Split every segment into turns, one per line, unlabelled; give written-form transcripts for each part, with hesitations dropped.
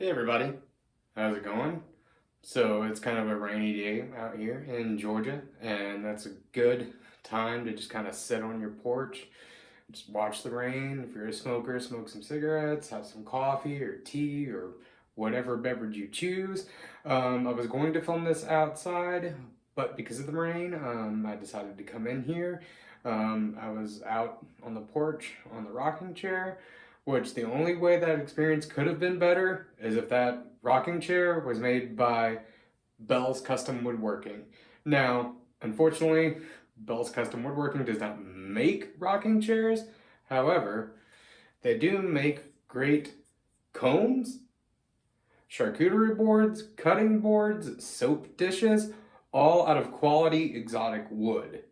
Hey everybody, how's it going? So it's kind of a rainy day out here in Georgia, and that's a good time to just kind of sit on your porch, just watch the rain. If you're a smoker, smoke some cigarettes, have some coffee or tea or whatever beverage you choose. I was going to film this outside, but because of the rain, I decided to come in here. I was out on the porch on the rocking chair, which the only way that experience could have been better is if that rocking chair was made by Bell's Custom Woodworking. Now, unfortunately, Bell's Custom Woodworking does not make rocking chairs. However, they do make great combs, charcuterie boards, cutting boards, soap dishes, all out of quality exotic wood.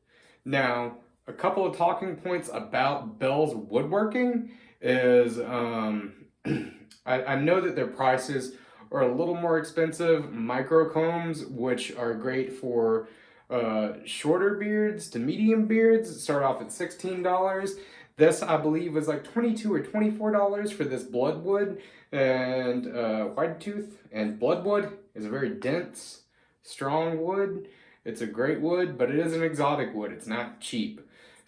Now, a couple of talking points about Bell's woodworking is I know that their prices are a little more expensive. Micro combs, which are great for shorter beards to medium beards, start off at $16. This, I believe, was like $22 or $24 for this bloodwood. And white tooth and bloodwood is a very dense, strong wood. It's a great wood, but it is an exotic wood. It's not cheap.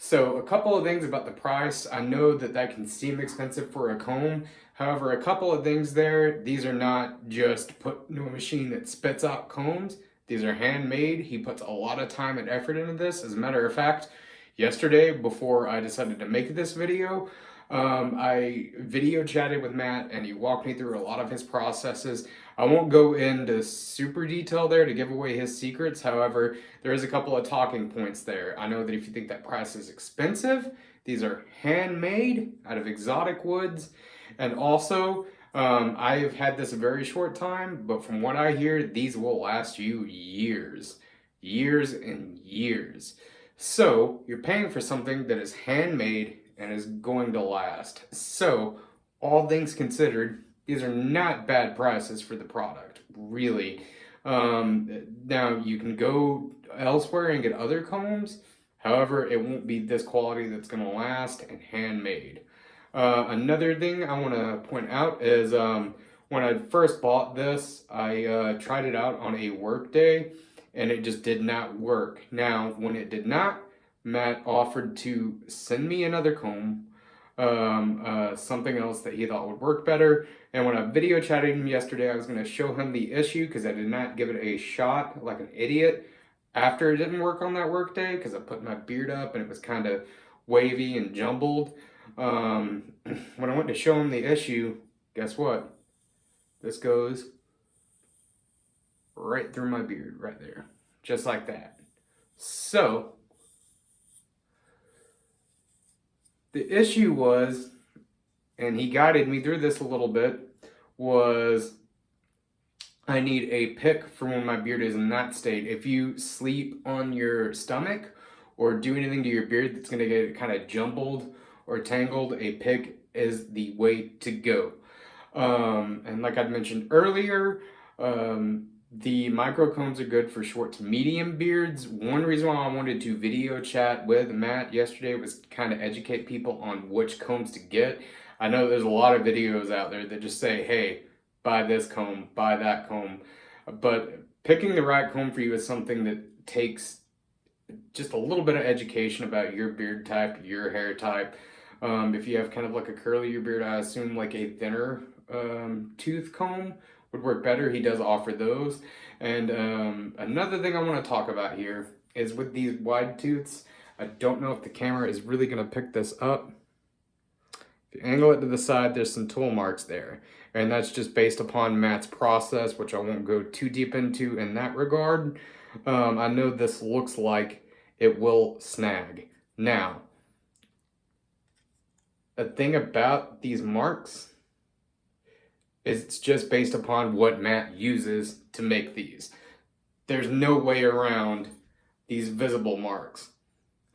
So a couple of things about the price. I know that that can seem expensive for a comb. However, a couple of things there. These are not just put into a machine that spits out combs. These are handmade. He puts a lot of time and effort into this. As a matter of fact, yesterday, before I decided to make this video, I video chatted with Matt and he walked me through a lot of his processes. I won't go into super detail there to give away his secrets. However, there is a couple of talking points there. I know that if you think that price is expensive, these are handmade out of exotic woods. And also, I've had this a very short time, but from what I hear, these will last you years. Years and years. So, you're paying for something that is handmade and is going to last. So, all things considered, these are not bad prices for the product, really. Now, you can go elsewhere and get other combs. However, it won't be this quality that's going to last and handmade. Another thing I want to point out is when I first bought this, I tried it out on a work day and it just did not work. Now, when it did not, Matt offered to send me another comb, something else that he thought would work better. And when I video chatted him yesterday, I was going to show him the issue because I did not give it a shot like an idiot after it didn't work on that work day because I put my beard up and it was kind of wavy and jumbled. When I went to show him the issue, guess what? This goes right through my beard, right there. Just like that. So, the issue was, and he guided me through this a little bit, was I need a pick for when my beard is in that state. If you sleep on your stomach or do anything to your beard that's going to get kind of jumbled or tangled, a pick is the way to go. And like I'd mentioned earlier, the micro combs are good for short to medium beards. One reason why I wanted to video chat with Matt yesterday was kind of educate people on which combs to get. I know there's a lot of videos out there that just say, hey, buy this comb, buy that comb. But picking the right comb for you is something that takes just a little bit of education about your beard type, your hair type. If you have kind of like a curlier beard, I assume like a thinner tooth comb would work better. He does offer those. And another thing I want to talk about here is with these wide tooths, I don't know if the camera is really going to pick this up. If you angle it to the side, there's some tool marks there. And that's just based upon Matt's process, which I won't go too deep into in that regard. I know this looks like it will snag. Now, a thing about these marks is it's just based upon what Matt uses to make these. There's no way around these visible marks.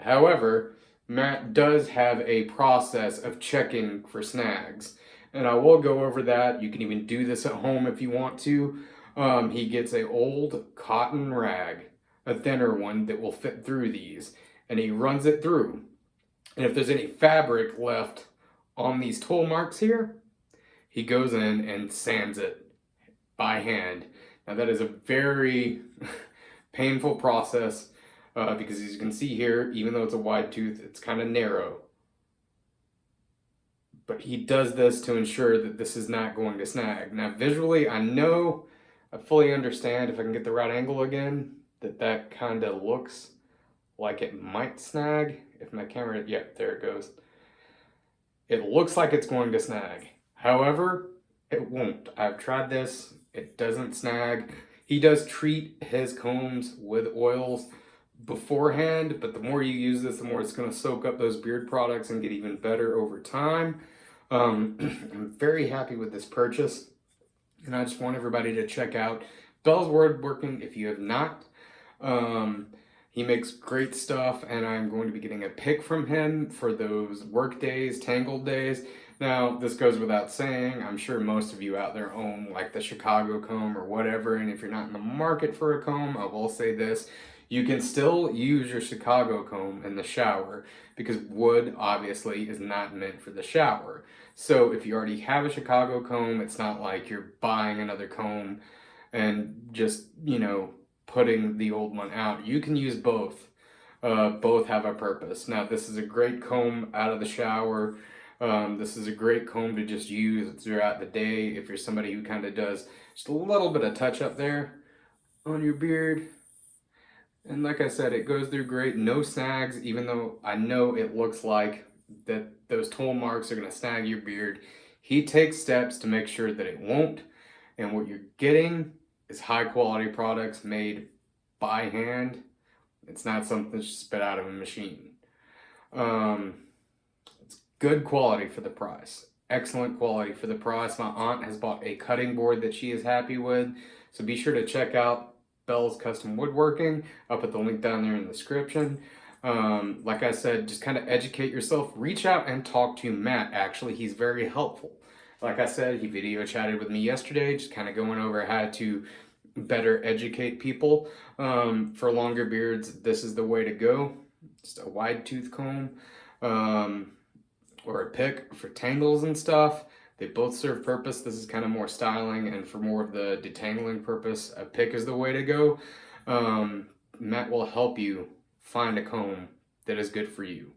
However, Matt does have a process of checking for snags, and I will go over that. You can even do this at home if you want to. He gets an old cotton rag, a thinner one that will fit through these, and he runs it through. And if there's any fabric left on these tool marks here, he goes in and sands it by hand. Now that is a very painful process because as you can see here, even though it's a wide tooth, it's kind of narrow. But he does this to ensure that this is not going to snag. Now visually, I fully understand if I can get the right angle again, that kind of looks like it might snag. If my camera, yeah, there it goes. It looks like it's going to snag. However, it won't. I've tried this. It doesn't snag. He does treat his combs with oils beforehand, but the more you use this, the more it's going to soak up those beard products and get even better over time. I'm very happy with this purchase, and I just want everybody to check out Bell's Woodworking if you have not. He makes great stuff, and I'm going to be getting a pick from him for those work days, tangled days. Now, this goes without saying, I'm sure most of you out there own like the Chicago comb or whatever, and if you're not in the market for a comb, I will say this, you can still use your Chicago comb in the shower because wood obviously is not meant for the shower. So if you already have a Chicago comb, it's not like you're buying another comb and just, putting the old one out. You can use both. Both have a purpose. Now, this is a great comb out of the shower. This is a great comb to just use throughout the day if you're somebody who kind of does just a little bit of touch up there on your beard. And like I said, it goes through great, no snags, even though I know it looks like that those tool marks are going to snag your beard. He takes steps to make sure that it won't. And what you're getting is high quality products made by hand. It's not something that's spit out of a machine. It's good quality for the price. Excellent quality for the price. My aunt has bought a cutting board that she is happy with. So be sure to check out Bell's Custom Woodworking. I'll put the link down there in the description. Like I said, just kind of educate yourself. Reach out and talk to Matt. Actually, he's very helpful. Like I said, he video chatted with me yesterday, just kind of going over how to better educate people. For longer beards, this is the way to go. Just a wide tooth comb or a pick for tangles and stuff. They both serve purpose. This is kind of more styling, and for more of the detangling purpose, a pick is the way to go. Matt will help you find a comb that is good for you.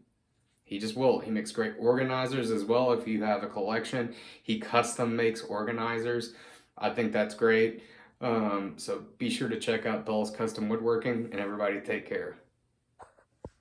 He just will. He makes great organizers as well. If you have a collection, he custom makes organizers. I think that's great. So be sure to check out Bell's Custom Woodworking, and everybody take care.